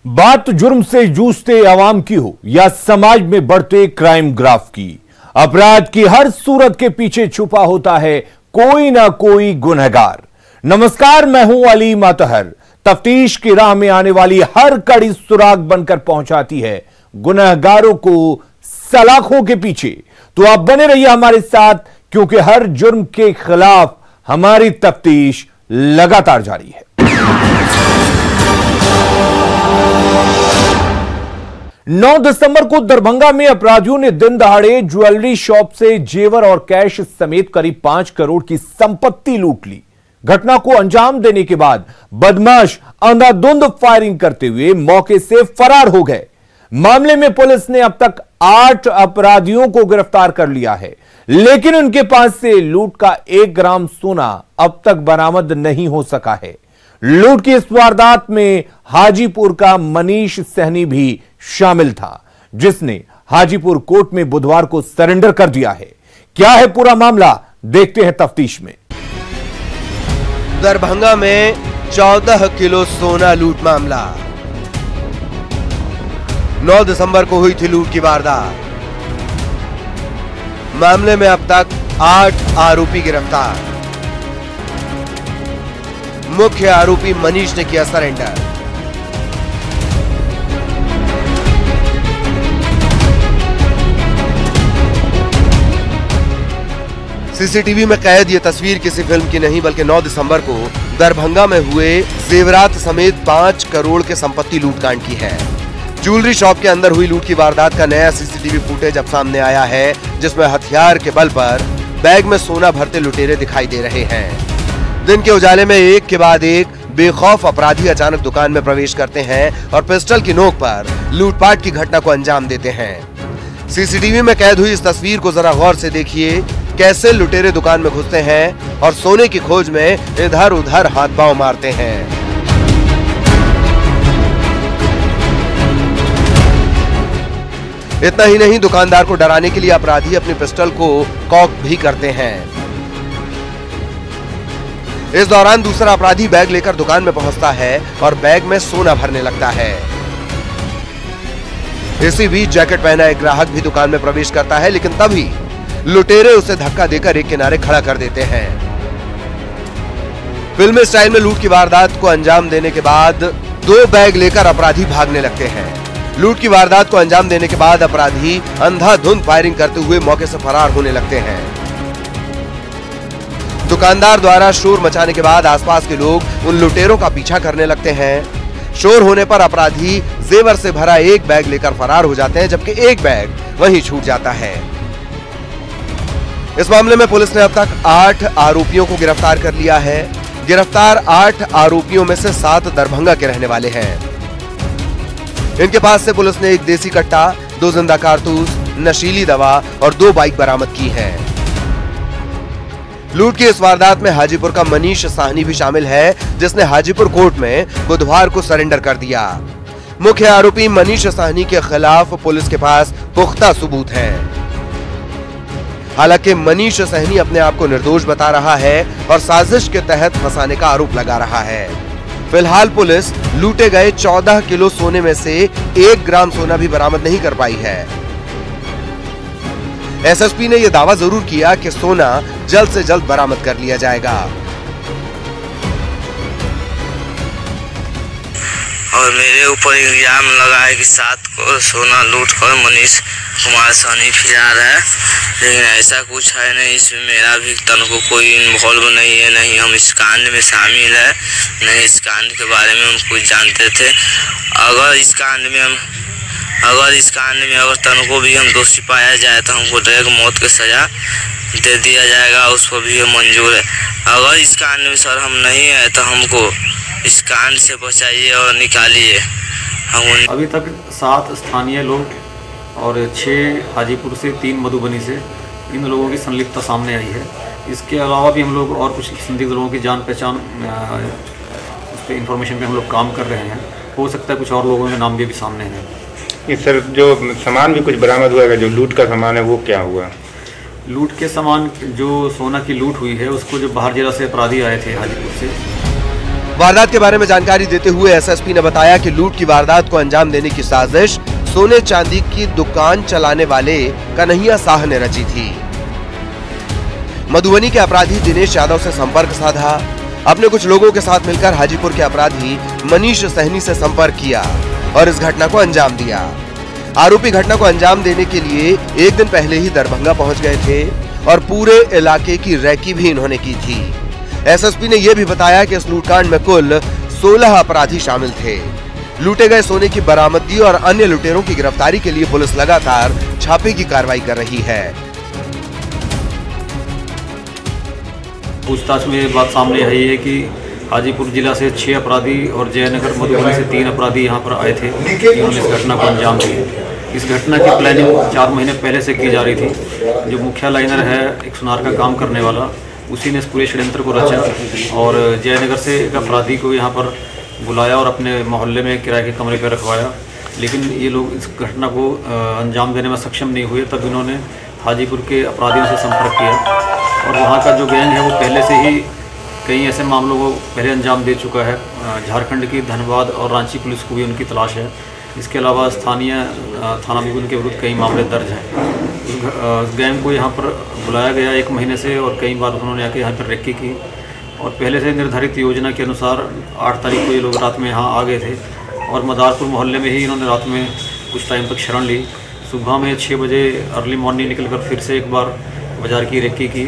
बात जुर्म से जूझते आवाम की हो या समाज में बढ़ते क्राइम ग्राफ की, अपराध की हर सूरत के पीछे छुपा होता है कोई ना कोई गुनहगार। नमस्कार, मैं हूं अली मातहर। तफ्तीश की राह में आने वाली हर कड़ी सुराग बनकर पहुंचाती है गुनहगारों को सलाखों के पीछे। तो आप बने रहिए हमारे साथ, क्योंकि हर जुर्म के खिलाफ हमारी तफ्तीश लगातार जारी है। 9 दिसंबर को दरभंगा में अपराधियों ने दिन दहाड़े ज्वेलरी शॉप से जेवर और कैश समेत करीब 5 करोड़ की संपत्ति लूट ली। घटना को अंजाम देने के बाद बदमाश अंधाधुंध फायरिंग करते हुए मौके से फरार हो गए। मामले में पुलिस ने अब तक 8 अपराधियों को गिरफ्तार कर लिया है, लेकिन उनके पास से लूट का 1 ग्राम सोना अब तक बरामद नहीं हो सका है। लूट की इस वारदात में हाजीपुर का मनीष सहनी भी शामिल था, जिसने हाजीपुर कोर्ट में बुधवार को सरेंडर कर दिया है। क्या है पूरा मामला, देखते हैं तफ्तीश में। दरभंगा में 14 किलो सोना लूट मामला। 9 दिसंबर को हुई थी लूट की वारदात। मामले में अब तक 8 आरोपी गिरफ्तार। मुख्य आरोपी मनीष ने किया सरेंडर। सीसीटीवी में कैद ये तस्वीर किसी फिल्म की नहीं, बल्कि 9 दिसंबर को दरभंगा में हुए जेवरात समेत 5 करोड़ के संपत्ति लूटकांड की है। ज्वेलरी शॉप के अंदर हुई लूट की वारदात का नया सीसीटीवी फुटेज अब सामने आया है, जिसमें हथियार के बल पर बैग में सोना भरते लुटेरे दिखाई दे रहे हैं। दिन के उजाले में एक के बाद एक बेखौफ अपराधी अचानक दुकान में प्रवेश करते हैं और पिस्टल की नोक पर लूटपाट की घटना को अंजाम देते हैं। सीसीटीवी में कैद हुई इस तस्वीर को जरा गौर से देखिए, कैसे लुटेरे दुकान में घुसते हैं और सोने की खोज में इधर उधर हाथ पांव मारते हैं। इतना ही नहीं, दुकानदार को डराने के लिए अपराधी अपनी पिस्टल को कॉक भी करते हैं। इस दौरान दूसरा अपराधी बैग लेकर दुकान में पहुंचता है और बैग में सोना भरने लगता है। इसी बीच जैकेट पहना एक ग्राहक भी दुकान में प्रवेश करता है, लेकिन तभी लुटेरे उसे धक्का देकर एक किनारे खड़ा कर देते हैं। फिल्मी स्टाइल में लूट की वारदात को अंजाम देने के बाद 2 बैग लेकर अपराधी भागने लगते हैं। लूट की वारदात को अंजाम देने के बाद अपराधी अंधाधुंध फायरिंग करते हुए मौके से फरार होने लगते हैं। दुकानदार द्वारा शोर मचाने के बाद आसपास के लोग उन लुटेरों का पीछा करने लगते हैं। शोर होने पर अपराधी जेवर से भरा एक बैग लेकर फरार हो जाते हैं, जबकि एक बैग वहीं छूट जाता है। इस मामले में पुलिस ने अब तक 8 आरोपियों को गिरफ्तार कर लिया है। गिरफ्तार 8 आरोपियों में से 7 दरभंगा के रहने वाले हैं। इनके पास से पुलिस ने एक देसी कट्टा, 2 जिंदा कारतूस, नशीली दवा और 2 बाइक बरामद की है। लूट की इस वारदात में हाजीपुर का मनीष साहनी भी शामिल है, जिसने हाजीपुर कोर्ट में बुधवार को सरेंडर कर दिया। मुख्य आरोपी मनीष साहनी के खिलाफ पुलिस के पास पुख्ता सबूत हैं। हालांकि मनीष सहनी अपने आप को निर्दोष बता रहा है और साजिश के तहत फंसाने का आरोप लगा रहा है। फिलहाल पुलिस लूटे गए 14 किलो सोने में से 1 ग्राम सोना भी बरामद नहीं कर पाई है। एसएसपी ने यह दावा जरूर किया कि सोना जल्द से जल्द बरामद कर लिया जाएगा। और मेरे ऊपर इल्जाम लगा है कि 7 को सोना लूट कर मनीष कुमार सहनी फरार है, लेकिन ऐसा कुछ है नहीं। इसमें मेरा भी तनको कोई इन्वॉल्व नहीं है, नहीं हम इस कांड में शामिल है, नहीं इस कांड के बारे में हम कुछ जानते थे। अगर इस कांड में अगर तनको भी हम दोषी पाया जाए तो हमको डायरेक्ट मौत की सजा दे दिया जाएगा, उस पर भी मंजूर है। अगर इस कांड में सर हम नहीं है तो हमको इस कांड से बचाइए और निकालिए। अभी तक 7 स्थानीय लोग और 6 हाजीपुर से, 3 मधुबनी से, इन लोगों की संलिप्तता सामने आई है। इसके अलावा भी हम लोग और कुछ संदिग्ध लोगों की जान पहचान उस पर इंफॉर्मेशन पे हम लोग काम कर रहे हैं। हो सकता है कुछ और लोगों के नाम भी सामने हैं। ये सर जो सामान भी कुछ बरामद हुआ है, जो लूट का सामान है वो क्या हुआ? लूट के सामान, जो सोना की लूट हुई है, उसको जो बाहर जिला से अपराधी आए थे हाजीपुर से, वारदात के बारे में जानकारी देते हुए एसएसपी ने बताया कि लूट की वारदात को अंजाम देने की साजिश सोने चांदी की दुकान चलाने वाले कन्हैया शाह ने रची थी। मधुबनी के अपराधी दिनेश यादव से संपर्क साधा। अपने कुछ लोगों के साथ मिलकर हाजीपुर के अपराधी मनीष सहनी से संपर्क किया और इस घटना को अंजाम दिया। आरोपी घटना को अंजाम देने के लिए एक दिन पहले ही दरभंगा पहुंच गए थे और पूरे इलाके की रैकी भी इन्होंने की थी। एसएसपी ने यह भी बताया कि इस लूटकांड में कुल 16 अपराधी शामिल थे। लूटे गए सोने की बरामदगी और अन्य लुटेरों की गिरफ्तारी के लिए पुलिस लगातार छापे की कार्रवाई कर रही है। पूछताछ में बात सामने आई है कि हाजीपुर जिला से 6 अपराधी और जयनगर मधुबनी से 3 अपराधी यहां पर आए थे। इन्होंने इस घटना को अंजाम दिया। इस घटना की प्लानिंग 4 महीने पहले से की जा रही थी। जो मुख्य लाइनर है, एक सुनार का काम करने वाला, उसी ने इस पूरे षड्यंत्र को रचा और जयनगर से एक अपराधी को यहाँ पर बुलाया और अपने मोहल्ले में किराए के कमरे पर रखवाया। लेकिन ये लोग इस घटना को अंजाम देने में सक्षम नहीं हुए। तब इन्होंने हाजीपुर के अपराधियों से संपर्क किया और वहाँ का जो गैंग है वो पहले से ही कई ऐसे मामलों को पहले अंजाम दे चुका है। झारखंड की धनबाद और रांची पुलिस को भी उनकी तलाश है। इसके अलावा स्थानीय थाना में भी उनके विरुद्ध कई मामले दर्ज हैं। उस गैंग को यहाँ पर बुलाया गया 1 महीने से और कई बार उन्होंने आके यहाँ पर रेकी की और पहले से निर्धारित योजना के अनुसार 8 तारीख को ये लोग रात में यहाँ आ गए थे और मदारपुर मोहल्ले में ही इन्होंने रात में कुछ टाइम तक शरण ली। सुबह में 6 बजे अर्ली मॉर्निंग निकलकर फिर से एक बार बाजार की रेकी की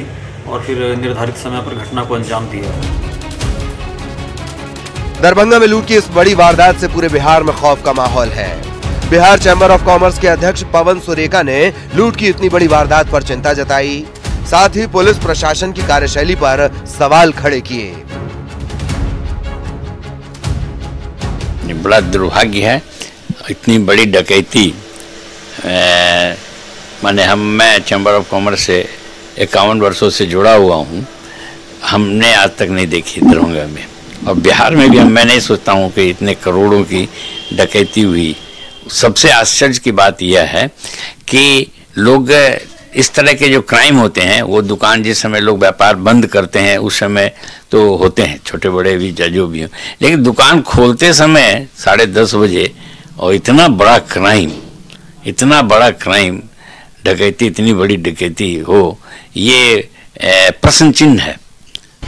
और फिर निर्धारित समय पर घटना को अंजाम दिया। दरभंगा में लूट की इस बड़ी वारदात से पूरे बिहार में खौफ का माहौल है। बिहार चैम्बर ऑफ कॉमर्स के अध्यक्ष पवन सुरेका ने लूट की इतनी बड़ी वारदात पर चिंता जताई, साथ ही पुलिस प्रशासन की कार्यशैली पर सवाल खड़े किए। बड़ा दुर्भाग्य है, इतनी बड़ी डकैती मैं चैम्बर ऑफ कॉमर्स से 51 वर्षों से जुड़ा हुआ हूँ, हमने आज तक नहीं देखी दरभंगा में। और बिहार में भी मैं नहीं सोचता हूँ कि इतने करोड़ों की डकैती हुई। सबसे आश्चर्य की बात यह है कि लोग इस तरह के जो क्राइम होते हैं वो दुकान जिस समय लोग व्यापार बंद करते हैं उस समय तो होते हैं, छोटे बड़े भी जो भी हो, लेकिन दुकान खोलते समय 10:30 बजे और इतना बड़ा क्राइम डकैती, इतनी बड़ी डकैती हो, ये प्रश्न चिन्ह है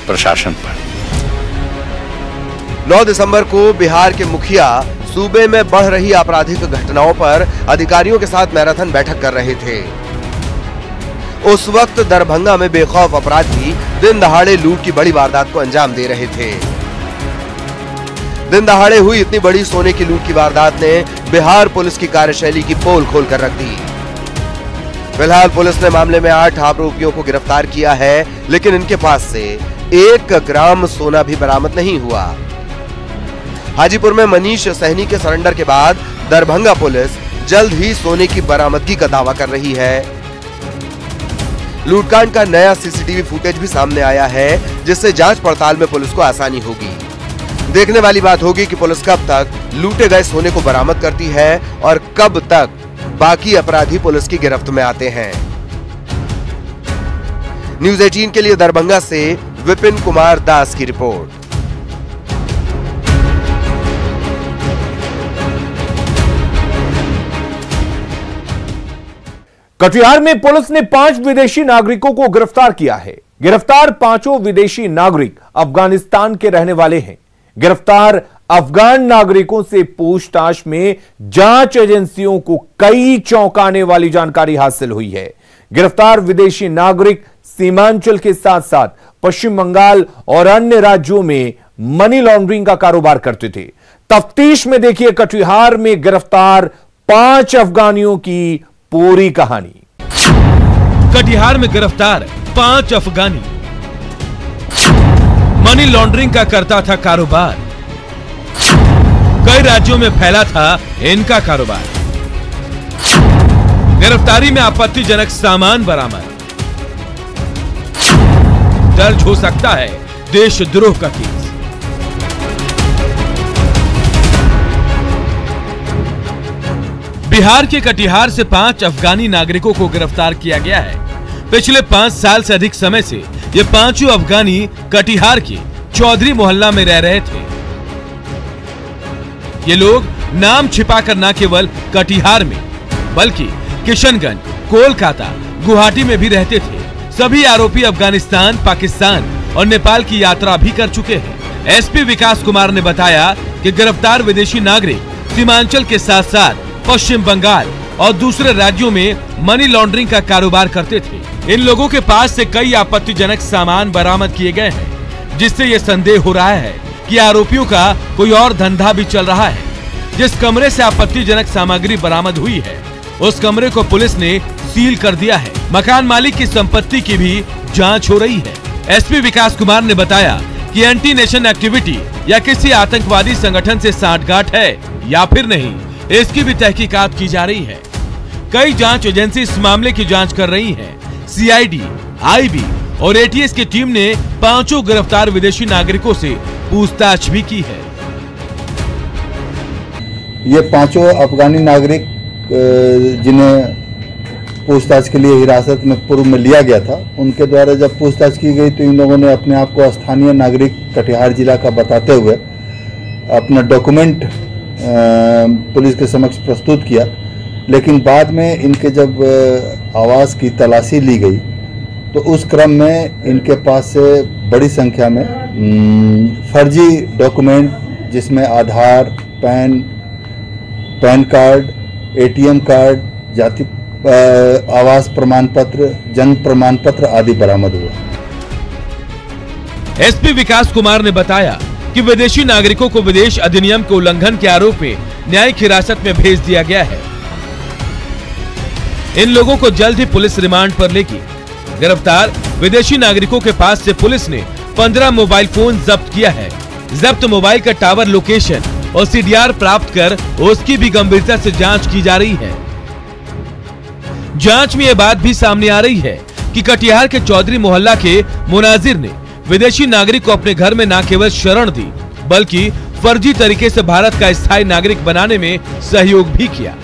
प्रशासन पर। 9 दिसंबर को बिहार के मुखिया सूबे में बढ़ रही आपराधिक घटनाओं पर अधिकारियों के साथ मैराथन बैठक कर रहे थे। उस वक्त दरभंगा में बेखौफ अपराधी दिन दहाड़े लूट की बड़ी वारदात को अंजाम दे रहे थे। दिन दहाड़े हुई इतनी बड़ी सोने की लूट की वारदात ने बिहार पुलिस की कार्यशैली की पोल खोलकर रख दी। फिलहाल पुलिस ने मामले में 8 आरोपियों को गिरफ्तार किया है, लेकिन इनके पास से 1 ग्राम सोना भी बरामद नहीं हुआ। हाजीपुर में मनीष सहनी के सरेंडर के बाद दरभंगा पुलिस जल्द ही सोने की बरामदगी का दावा कर रही है। लूटकांड का नया सीसीटीवी फुटेज भी सामने आया है, जिससे जांच पड़ताल में पुलिस को आसानी होगी। देखने वाली बात होगी कि पुलिस कब तक लूटे गए सोने को बरामद करती है और कब तक बाकी अपराधी पुलिस की गिरफ्त में आते हैं। न्यूज़ 18 के लिए दरभंगा से विपिन कुमार दास की रिपोर्ट। कटिहार में पुलिस ने 5 विदेशी नागरिकों को गिरफ्तार किया है। गिरफ्तार 5 विदेशी नागरिक अफगानिस्तान के रहने वाले हैं। गिरफ्तार अफगान नागरिकों से पूछताछ में जांच एजेंसियों को कई चौंकाने वाली जानकारी हासिल हुई है। गिरफ्तार विदेशी नागरिक सीमांचल के साथ साथ पश्चिम बंगाल और अन्य राज्यों में मनी लॉन्ड्रिंग का कारोबार करते थे। तफ्तीश में देखिए कटिहार में गिरफ्तार 5 अफगानियों की पूरी कहानी। कटिहार में गिरफ्तार 5 अफगानी। मनी लॉन्ड्रिंग का करता था कारोबार। कई राज्यों में फैला था इनका कारोबार। गिरफ्तारी में आपत्तिजनक सामान बरामद। दर्ज हो सकता है देशद्रोह का केस। बिहार के कटिहार से 5 अफगानी नागरिकों को गिरफ्तार किया गया है। पिछले 5 साल से अधिक समय से ये 5 अफगानी कटिहार के चौधरी मोहल्ला में रह रहे थे। ये लोग नाम छिपाकर न केवल कटिहार में बल्कि किशनगंज, कोलकाता, गुवाहाटी में भी रहते थे। सभी आरोपी अफगानिस्तान, पाकिस्तान और नेपाल की यात्रा भी कर चुके हैं। एसपी विकास कुमार ने बताया कि गिरफ्तार विदेशी नागरिक सीमांचल के साथ साथ पश्चिम बंगाल और दूसरे राज्यों में मनी लॉन्ड्रिंग का कारोबार करते थे। इन लोगों के पास से कई आपत्तिजनक सामान बरामद किए गए हैं, जिससे ये संदेह हो रहा है कि आरोपियों का कोई और धंधा भी चल रहा है। जिस कमरे से आपत्तिजनक सामग्री बरामद हुई है, उस कमरे को पुलिस ने सील कर दिया है। मकान मालिक की संपत्ति की भी जांच हो रही है। एसपी विकास कुमार ने बताया कि एंटी नेशन एक्टिविटी या किसी आतंकवादी संगठन से सांठगांठ है या फिर नहीं, इसकी भी तहकीकात की जा रही है। कई जांच एजेंसी इस मामले की जांच कर रही हैं। सीआईडी, आईबी और एटीएस की टीम ने 5 गिरफ्तार विदेशी नागरिकों से पूछताछ भी की है। ये 5 अफगानी नागरिक जिन्हें पूछताछ के लिए हिरासत में पूर्व में लिया गया था, उनके द्वारा जब पूछताछ की गई तो इन लोगों ने अपने आप को स्थानीय नागरिक कटिहार जिला का बताते हुए अपना डॉक्यूमेंट पुलिस के समक्ष प्रस्तुत किया। लेकिन बाद में इनके जब आवास की तलाशी ली गई तो उस क्रम में इनके पास से बड़ी संख्या में फर्जी डॉक्यूमेंट, जिसमें आधार, पैन कार्ड, एटीएम कार्ड, जाति आवास प्रमाण पत्र, जन्म प्रमाण पत्र आदि बरामद हुआ। एसपी विकास कुमार ने बताया कि विदेशी नागरिकों को विदेश अधिनियम के उल्लंघन के आरोप में न्यायिक हिरासत में भेज दिया गया है। इन लोगों को जल्द ही पुलिस रिमांड पर लेगी। गिरफ्तार विदेशी नागरिकों के पास से पुलिस ने 15 मोबाइल फोन जब्त किया है। जब्त मोबाइल का टावर लोकेशन और सीडीआर प्राप्त कर उसकी भी गंभीरता से जांच की जा रही है। जांच में यह बात भी सामने आ रही है कि कटिहार के चौधरी मोहल्ला के मुनाजिर ने विदेशी नागरिक को अपने घर में न केवल शरण दी, बल्कि फर्जी तरीके से भारत का स्थायी नागरिक बनाने में सहयोग भी किया।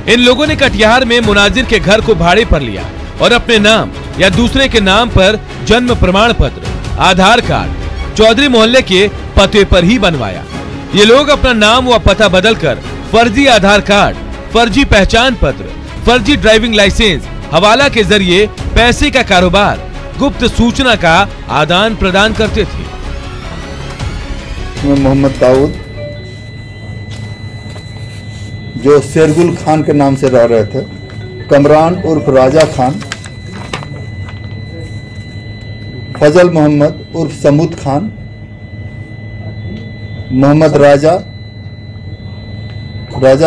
इन लोगों ने कटिहार में मुनाजिर के घर को भाड़े पर लिया और अपने नाम या दूसरे के नाम पर जन्म प्रमाण पत्र, आधार कार्ड चौधरी मोहल्ले के पते पर ही बनवाया। ये लोग अपना नाम व पता बदलकर फर्जी आधार कार्ड, फर्जी पहचान पत्र, फर्जी ड्राइविंग लाइसेंस, हवाला के जरिए पैसे का कारोबार, गुप्त सूचना का आदान प्रदान करते थे। मोहम्मद दाऊद, जो शेरगुल खान के नाम से रह रहे थे, कमरान उर्फ राजा खान, फजल मोहम्मद उर्फ समूद खान, मोहम्मद राजा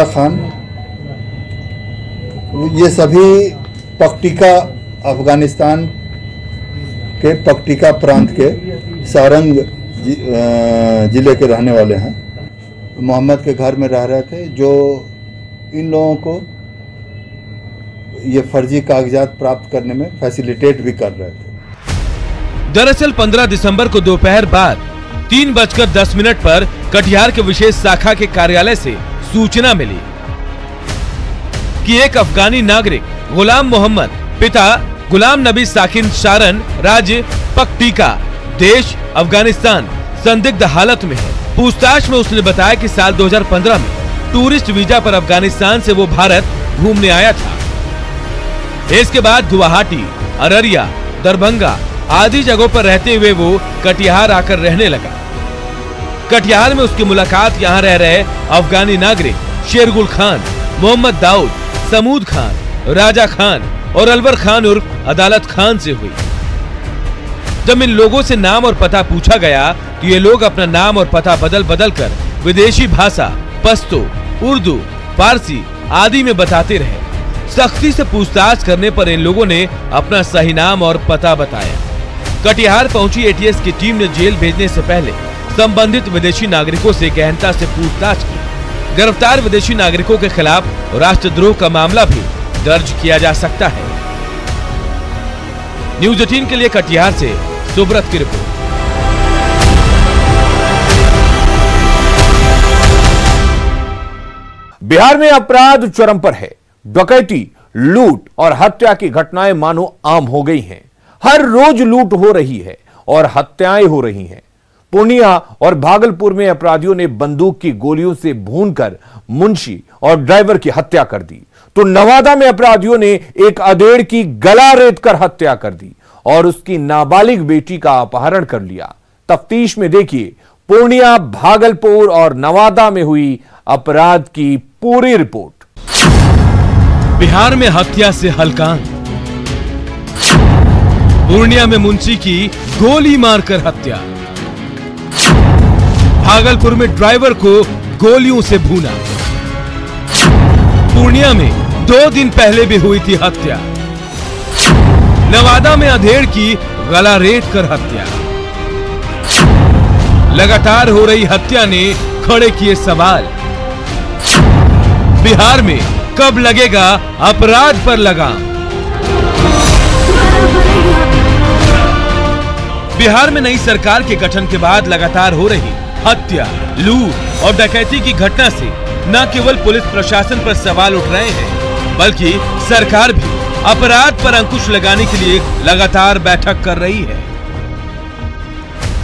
खान, ये सभी पकटिका, अफगानिस्तान के पकटिका प्रांत के सारंग जिले के रहने वाले हैं। मोहम्मद के घर में रह रहे थे, जो इन लोगों को ये फर्जी कागजात प्राप्त करने में फैसिलिटेट भी कर रहे थे। दरअसल 15 दिसंबर को दोपहर बाद 3:10 पर कटिहार के विशेष शाखा के कार्यालय से सूचना मिली कि एक अफगानी नागरिक गुलाम मोहम्मद, पिता गुलाम नबी साकिन शारन, राज्य पकटिका, देश अफगानिस्तान, संदिग्ध हालत में है। पूछताछ में उसने बताया कि साल 2015 में टूरिस्ट वीजा पर अफगानिस्तान से वो भारत घूमने आया था। इसके बाद गुवाहाटी, अररिया, दरभंगा आदि जगहों पर रहते हुए वो कटिहार आकर रहने लगा। कटिहार में उसकी मुलाकात यहाँ रह रहे अफगानी नागरिक शेरगुल खान, मोहम्मद दाऊद, समूद खान, राजा खान और अलवर खान उर्फ अदालत खान से हुई। जब इन लोगों से नाम और पता पूछा गया तो ये लोग अपना नाम और पता बदल कर विदेशी भाषा पश्तो, उर्दू, फारसी आदि में बताते रहे। सख्ती से पूछताछ करने पर इन लोगों ने अपना सही नाम और पता बताया। कटिहार पहुंची एटीएस की टीम ने जेल भेजने से पहले संबंधित विदेशी नागरिकों से गहनता से पूछताछ की। गिरफ्तार विदेशी नागरिकों के खिलाफ राष्ट्रद्रोह का मामला भी दर्ज किया जा सकता है। न्यूज़ 18 के लिए कटिहार से सुब्रत की रिपोर्ट। बिहार में अपराध चरम पर है। डकैती, लूट और हत्या की घटनाएं मानो आम हो गई हैं। हर रोज लूट हो रही है और हत्याएं हो रही हैं। पूर्णिया और भागलपुर में अपराधियों ने बंदूक की गोलियों से भूनकर मुंशी और ड्राइवर की हत्या कर दी, तो नवादा में अपराधियों ने एक अधेड़ की गला रेत कर हत्या कर दी और उसकी नाबालिग बेटी का अपहरण कर लिया। तफ्तीश में देखिए पूर्णिया, भागलपुर और नवादा में हुई अपराध की पूरी रिपोर्ट। बिहार में हत्या से हलकान, पूर्णिया में मुंशी की गोली मारकर हत्या, भागलपुर में ड्राइवर को गोलियों से भूना, पूर्णिया में 2 दिन पहले भी हुई थी हत्या, नवादा में अधेड़ की गला रेत कर हत्या। लगातार हो रही हत्या ने खड़े किए सवाल, बिहार में कब लगेगा अपराध पर लगाम? बिहार में नई सरकार के गठन के बाद लगातार हो रही हत्या, लूट और डकैती की घटना से न केवल पुलिस प्रशासन पर सवाल उठ रहे हैं, बल्कि सरकार भी अपराध पर अंकुश लगाने के लिए लगातार बैठक कर रही है।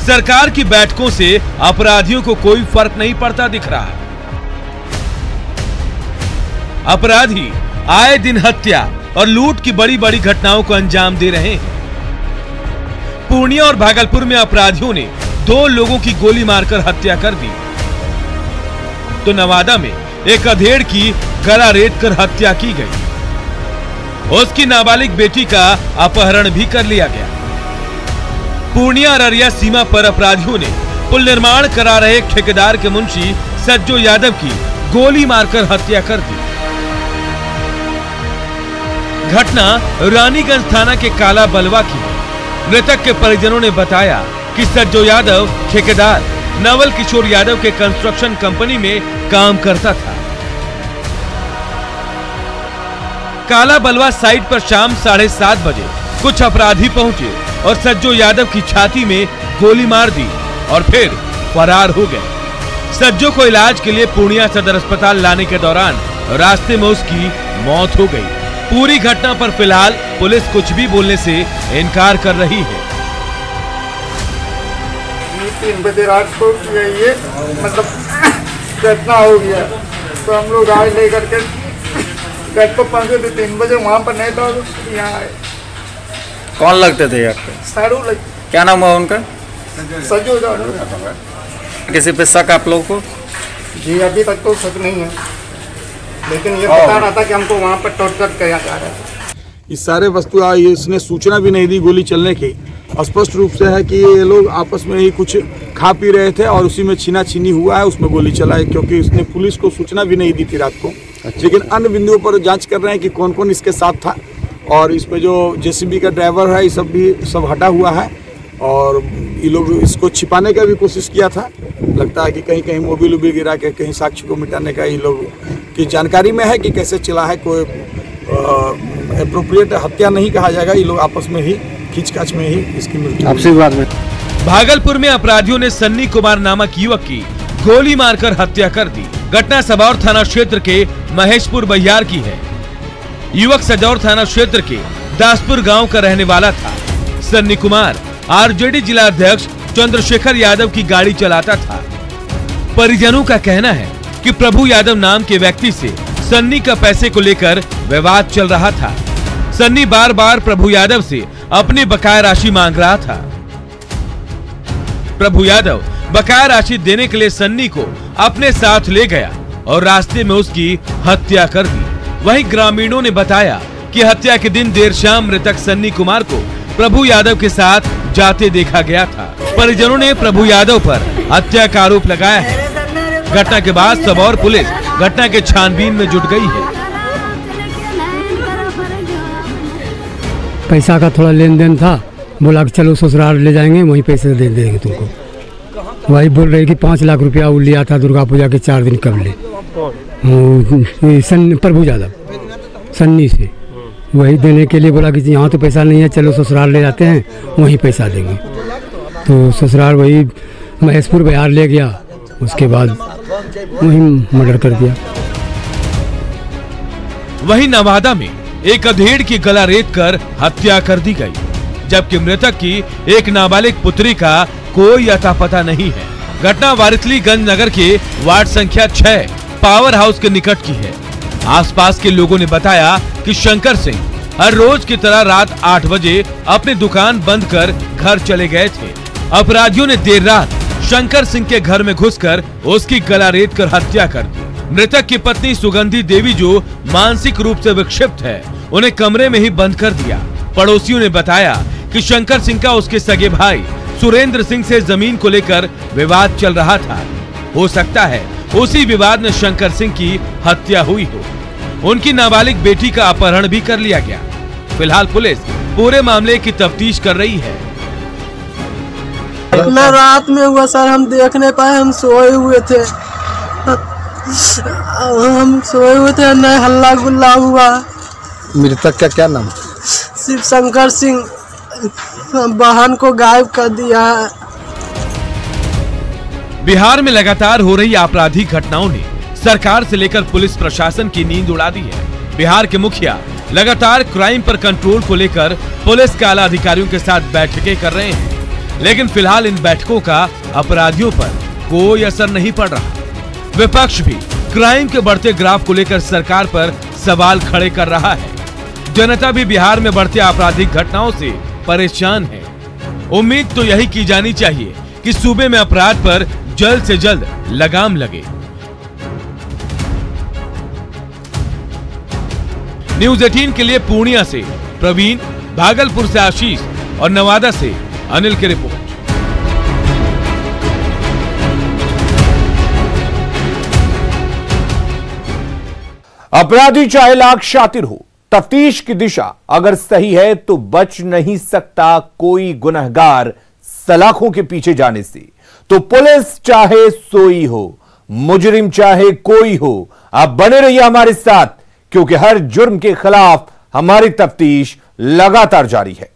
सरकार की बैठकों से अपराधियों को कोई फर्क नहीं पड़ता दिख रहा है। अपराधी आए दिन हत्या और लूट की बड़ी बड़ी घटनाओं को अंजाम दे रहे हैं। पूर्णिया और भागलपुर में अपराधियों ने 2 लोगों की गोली मारकर हत्या कर दी, तो नवादा में एक अधेड़ की गला रेत कर हत्या की गई। उसकी नाबालिग बेटी का अपहरण भी कर लिया गया। पूर्णिया अररिया सीमा पर अपराधियों ने पुल निर्माण करा रहे ठेकेदार के मुंशी सज्जो यादव की गोली मारकर हत्या कर दी। घटना रानीगंज थाना के काला बलवा की। मृतक के परिजनों ने बताया कि सज्जो यादव ठेकेदार नवल किशोर यादव के कंस्ट्रक्शन कंपनी में काम करता था। काला बलवा साइट पर शाम 7:30 बजे कुछ अपराधी पहुंचे और सज्जो यादव की छाती में गोली मार दी और फिर फरार हो गए। सज्जो को इलाज के लिए पूर्णिया सदर अस्पताल लाने के दौरान रास्ते में उसकी मौत हो गई। पूरी घटना पर फिलहाल पुलिस कुछ भी बोलने से इनकार कर रही है। 3 बजे रात को ये मतलब घटना हो गया, तो हम लोग आए लेकर के घर को पहुंचे थे 3 बजे, वहाँ पर नहीं था, यहाँ आए। कौन लगते थे आपके? सारू लग। क्या नाम हुआ उनका? सज्जो यादव। किसी पे शक आप लोगों को? जी अभी तक तो शक नहीं है, लेकिन ये बता रहा था कि हमको वहाँ पर टॉर्चर किया जा रहा है। इस सारे वस्तु इसने सूचना भी नहीं दी गोली चलने की। स्पष्ट रूप से है कि ये लोग आपस में ही कुछ खा पी रहे थे और उसी में छीना छीनी हुआ है, उसमें गोली चला है, क्योंकि इसने पुलिस को सूचना भी नहीं दी थी रात को। लेकिन अन्य बिंदुओं पर जांच कर रहे हैं कि कौन कौन इसके साथ था, और इसमें जो जेसीबी का ड्राइवर है, ये सब भी सब हटा हुआ है और ये लोग इसको छिपाने का भी कोशिश किया था। लगता है कि कहीं कहीं मोबिल उबिल गिरा के कहीं साक्ष्य को मिटाने का ये लोग की जानकारी में है कि कैसे चला है। कोई एप्रोप्रिएट हत्या नहीं कहा जाएगा, ये लोग आपस में ही खींचकाच में ही इसकी मृत्यु। आपसी बात में भागलपुर में अपराधियों ने सन्नी कुमार नामक युवक की गोली मारकर हत्या कर दी। घटना सबौर थाना क्षेत्र के महेशपुर बहियार की है। युवक सजौर थाना क्षेत्र के दासपुर गांव का रहने वाला था। सन्नी कुमार आरजेडी जिला अध्यक्ष चंद्रशेखर यादव की गाड़ी चलाता था। परिजनों का कहना है कि प्रभु यादव नाम के व्यक्ति से सन्नी का पैसे को लेकर विवाद चल रहा था। सन्नी बार बार प्रभु यादव से अपनी बकाया राशि मांग रहा था। प्रभु यादव बकाया राशि देने के लिए सन्नी को अपने साथ ले गया और रास्ते में उसकी हत्या कर दी। वहीं ग्रामीणों ने बताया कि हत्या के दिन देर शाम मृतक सन्नी कुमार को प्रभु यादव के साथ जाते देखा गया था। परिजनों ने प्रभु यादव पर हत्या का आरोप लगाया है। घटना के बाद सबौर पुलिस घटना के छानबीन में जुट गई है। पैसा का थोड़ा लेन देन था, बोला कि चलो ससुराल ले जाएंगे, वहीं पैसे दे देंगे तुमको। वही बोल रही कि 5 लाख रुपया वो लिया था दुर्गा पूजा के 4 दिन कबले प्रभु यादव सन्नी से। वही देने के लिए बोला कि यहाँ तो पैसा नहीं है, चलो ससुराल ले जाते हैं, वहीं पैसा देंगे। तो ससुराल वही महेशपुर बिहार ले गया, उसके बाद वही मर्डर कर दिया। वहीं नवादा में एक अधेड़ की गला रेत कर हत्या कर दी गई, जबकि मृतक की एक नाबालिग पुत्री का कोई अता पता नहीं है। घटना वारिसलीगंज नगर के वार्ड संख्या 6 पावर हाउस के निकट की है। आसपास के लोगों ने बताया कि शंकर सिंह हर रोज की तरह रात 8 बजे अपनी दुकान बंद कर घर चले गए थे। अपराधियों ने देर रात शंकर सिंह के घर में घुसकर उसकी गला रेत कर हत्या कर दी। मृतक की पत्नी सुगंधी देवी जो मानसिक रूप से विक्षिप्त है, उन्हें कमरे में ही बंद कर दिया। पड़ोसियों ने बताया कि शंकर सिंह का उसके सगे भाई सुरेंद्र सिंह से जमीन को लेकर विवाद चल रहा था। हो सकता है उसी विवाद में शंकर सिंह की हत्या हुई हो। उनकी नाबालिग बेटी का अपहरण भी कर लिया गया। फिलहाल पुलिस पूरे मामले की तफ्तीश कर रही है। इतना रात में हुआ सर, हम देख नहीं पाए, हम सोए हुए थे। न हल्ला गुल्ला हुआ। मृतक का क्या नाम? शिव शंकर सिंह। बहन को गायब कर दिया है। बिहार में लगातार हो रही आपराधिक घटनाओं ने सरकार से लेकर पुलिस प्रशासन की नींद उड़ा दी है। बिहार के मुखिया लगातार क्राइम पर कंट्रोल को लेकर पुलिस के आला अधिकारियों के साथ बैठकें कर रहे हैं, लेकिन फिलहाल इन बैठकों का अपराधियों पर कोई असर नहीं पड़ रहा। विपक्ष भी क्राइम के बढ़ते ग्राफ को लेकर सरकार पर सवाल खड़े कर रहा है। जनता भी बिहार में बढ़ते आपराधिक घटनाओं से परेशान है। उम्मीद तो यही की जानी चाहिए कि सूबे में अपराध पर जल्द से जल्द लगाम लगे। न्यूज़ 18 के लिए पूर्णिया से प्रवीण, भागलपुर से आशीष और नवादा से अनिल की रिपोर्ट। अपराधी चाहे लाख शातिर हो, तफ्तीश की दिशा अगर सही है तो बच नहीं सकता कोई गुनहगार सलाखों के पीछे जाने से। तो पुलिस चाहे सोई हो, मुजरिम चाहे कोई हो, आप बने रहिए हमारे साथ, क्योंकि हर जुर्म के खिलाफ हमारी तफ्तीश लगातार जारी है।